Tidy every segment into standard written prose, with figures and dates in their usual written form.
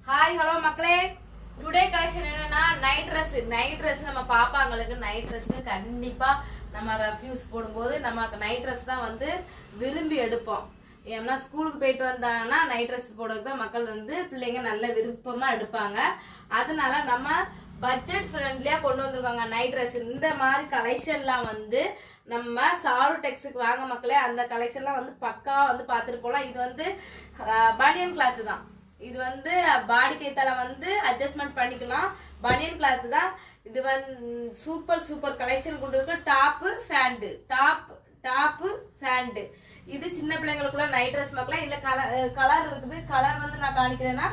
Hi hello மக்களே, today collection என்னன்னா night dress நம்ம பாப்பாங்களுக்கு நைட் ட்ரெஸ் கண்டிப்பா நம்ம ரெஃப்யூஸ் போடும்போது நமக்கு நைட் ட்ரெஸ் தான் வந்து விரும்பி எடுப்போம். ஏன்னா ஸ்கூலுக்கு போயிட்டு வந்தாங்கன்னா நைட் ட்ரெஸ் போடுறதுக்கு தான் மக்கள் வந்து பிள்ளைங்க நல்ல விருப்பமா எடுப்பாங்க. அதனால நம்ம பட்ஜெட் ஃப்ரெண்ட்லியா கொண்டு வந்திருக்காங்க நைட் ட்ரெஸ். இந்த மாதிரி கலெக்ஷன்லாம் வந்து நம்ம சாரு டெக்ஸுக்கு வாங்க மக்களே. அந்த கலெக்ஷன்லாம் வந்து பக்கா வந்து பாத்துட்டு போலாம். இது வந்து பனியன் கிளாத் தான். இது வந்து பாடிக்கு ஏத்தால வந்து அட்ஜஸ்ட்மெண்ட் பண்ணிக்கலாம். பனியன் கிளாத் தான். இது வந்து சூப்பர் கலெக்ஷன் கொண்டு இருக்கு. டாப் ஃபேண்ட் இது சின்ன பிள்ளைங்களுக்குள்ள நைட் ட்ரெஸ் மக்களே. இதுல கலர் இருக்குது. கலர் வந்து நான் காணிக்கிறேன்னா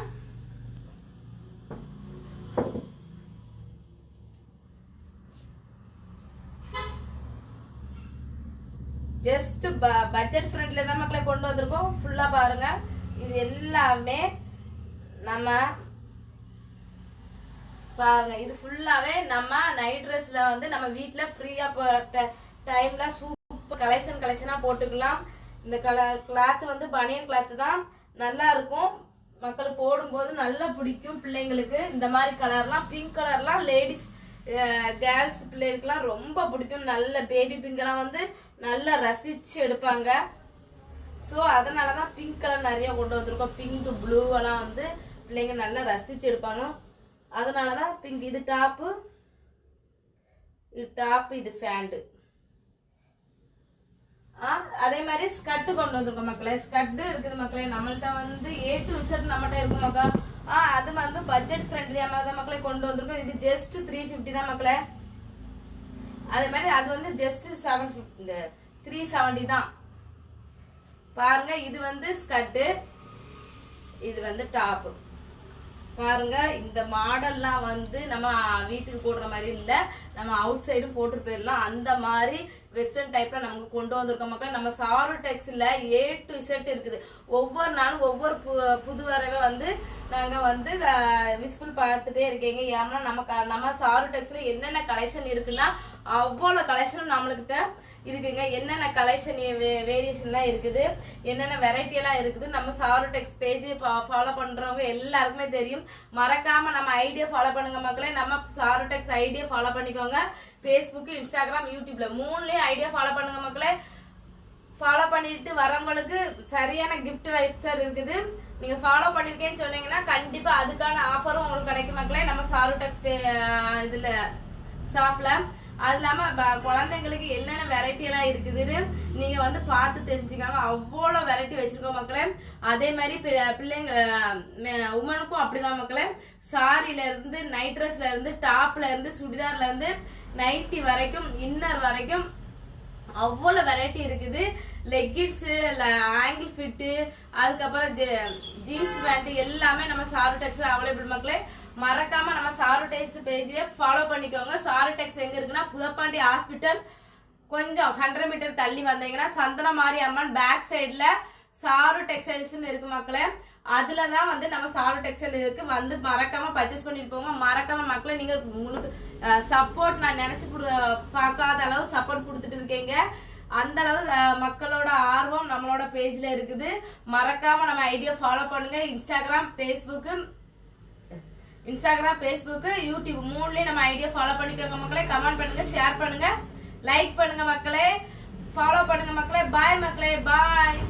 ஜஸ்ட் பட்ஜெட் ஃப்ரெண்ட்ல தான் மக்களை கொண்டு வந்திருக்கோம். ஃபுல்லா பாருங்க. இது எல்லாமே நம்ம பாருங்க, இது ஃபுல்லாவே நம்ம நைட் ட்ரெஸ்ல வந்து நம்ம வீட்டுல ஃப்ரீயா டைம்ல சூப்பர் கலெக்ஷனா போட்டுக்கலாம். இந்த கிளாத் வந்து பனியன் கிளாத் தான். நல்லா இருக்கும். மக்கள் போடும்போது நல்லா பிடிக்கும் பிள்ளைங்களுக்கு. இந்த மாதிரி கலர்லாம் பிங்க் கலர்லாம் லேடிஸ் கேர்ள்ஸ் பிள்ளைகளுக்குலாம் ரொம்ப பிடிக்கும். நல்ல பேபி பிங்க் எல்லாம் வந்து நல்லா ரசிச்சு எடுப்பாங்க. ஸோ அதனாலதான் பிங்க் கலர் நிறைய கொண்டு வந்திருக்கோம். பிங்க் ப்ளூ எல்லாம் வந்து பிள்ளைங்க நல்லா ரசிச்சு எடுப்பாங்க. அதனாலதான் பிங்க். இது டாப்பு, இது ஃபேண்ட். அதே மாதிரி ஸ்கர்ட் கொண்டு வந்திருக்கோம் மக்களே. ஸ்கர்ட் இருக்குது மக்களே. நம்மள்ட்ட வந்து A to Z நம்மகிட்ட இருக்கும் மக்கா. அது வந்து பட்ஜெட் ஃப்ரெண்ட்லியா தான் மக்களே கொண்டு வந்திருக்கோம். இது ஜஸ்ட் 350 தான் மக்களே. அதே மாதிரி அது வந்து ஜஸ்ட் 370 தான். பாருங்க, இது வந்து ஸ்கர்ட், இது வந்து டாப். பாருங்க, இந்த மாடல்லாம் வந்து நம்ம வீட்டுக்கு போடுற மாதிரி இல்ல, நம்ம அவுட் சைடும் போட்டு போயிடலாம். அந்த மாதிரி வெஸ்டர்ன் டைப்ல நமக்கு கொண்டு வந்திருக்கோம் மக்கள். நம்ம சாரு டெக்ஸ்ல A to Z இருக்குது. ஒவ்வொரு நாளும் ஒவ்வொரு புது வரவே வந்து நாங்க வந்து விசிபிள் பார்த்துட்டே இருக்கீங்க. ஏன்னா நம்ம சாரு டெக்ஸ்ல என்னென்ன கலெக்ஷன் இருக்குன்னா அவ்வளவு கலெக்ஷனும் நம்மளுக்கிட்ட இருக்குங்க. என்னென்ன கலெக்ஷன் வேரியேஷன்லாம் இருக்குது, என்னென்ன வெரைட்டி எல்லாம் இருக்குது. நம்ம சாரு டெக்ஸ் பேஜ் ஃபாலோ பண்றவங்க எல்லாருக்குமே தெரியும். மறக்காம நம்ம ஐடியா ஃபாலோ பண்ணுங்க மக்களே. நம்ம சாரு டெக்ஸ் ஐடியா ஃபாலோ பண்ணிக்கோங்க. பேஸ்புக், இன்ஸ்டாகிராம், யூடியூப்ல மூணுலயும் ஐடியா ஃபாலோ பண்ணுங்க மக்களே. ஃபாலோ பண்ணிட்டு வரவங்களுக்கு சரியான கிஃப்ட் வைப்சர் இருக்குது. நீங்க ஃபாலோ பண்ணிருக்கேன்னு சொன்னீங்கன்னா கண்டிப்பா அதுக்கான ஆஃபரும் உங்களுக்கு கிடைக்கும் மக்களே. நம்ம சாரு டெக்ஸ் இதுல ஷாப்ல. அது இல்லாம குழந்தைங்களுக்கு என்னென்ன வெரைட்டி எல்லாம் இருக்குதுன்னு நீங்க வந்து பார்த்து தெரிஞ்சுக்காங்க. அவ்வளவு வெரைட்டி வச்சிருக்கோம் மக்களே. அதே மாதிரி பிள்ளைங்க உமனுக்கும் அப்படிதான் மக்களே. சாரில இருந்து நைட் ட்ரெஸ்ல இருந்து டாப்ல இருந்து சுடிதார்ல இருந்து நைட்டி வரைக்கும் இன்னர் வரைக்கும் அவ்வளவு வெரைட்டி இருக்குது. லெக்கின்ஸ், ஆங்கிள் ஃபிட், அதுக்கப்புறம் ஜீன்ஸ் பேண்ட் எல்லாமே நம்ம சாரு டெக்ஸ் அவைலபிள் மக்களே. மறக்காம நம்ம சாரு டெக்ஸ் பேஜ் ஃபாலோ பண்ணிக்கோங்க. சாரு டெக்ஸ் எங்க இருக்குன்னா புதப்பாண்டி ஹாஸ்பிட்டல் கொஞ்சம் 100 மீட்டர் தள்ளி வந்தீங்கன்னா சந்தனமாரி அம்மன் பேக் சைட்ல சாரு டெக்ஸ்டைல்ஸ் இருக்கு மக்களே. அதுலதான் வந்து நம்ம சாரு டெக்ஸ்டைல் இருக்கு. வந்து மறக்காம பர்ச்சேஸ் பண்ணிட்டு போங்க. மறக்காம மக்களை நீங்க உங்களுக்கு சப்போர்ட் நான் நினைச்சு பார்க்காத அளவு சப்போர்ட் கொடுத்துட்டு இருக்கீங்க. அந்த அளவு மக்களோட ஆர்வம் நம்மளோட பேஜ்ல இருக்குது. மறக்காம நம்ம ஐடியா ஃபாலோ பண்ணுங்க. இன்ஸ்டாகிராம், பேஸ்புக், யூடியூப் மூணுலயும் நம்ம ஐடியா ஃபாலோ பண்ணிக்கோங்க மக்களே. கமெண்ட் பண்ணுங்க, ஷேர் பண்ணுங்க, லைக் பண்ணுங்க மக்களே, ஃபாலோ பண்ணுங்க மக்களே. பாய் மக்களே, பாய்.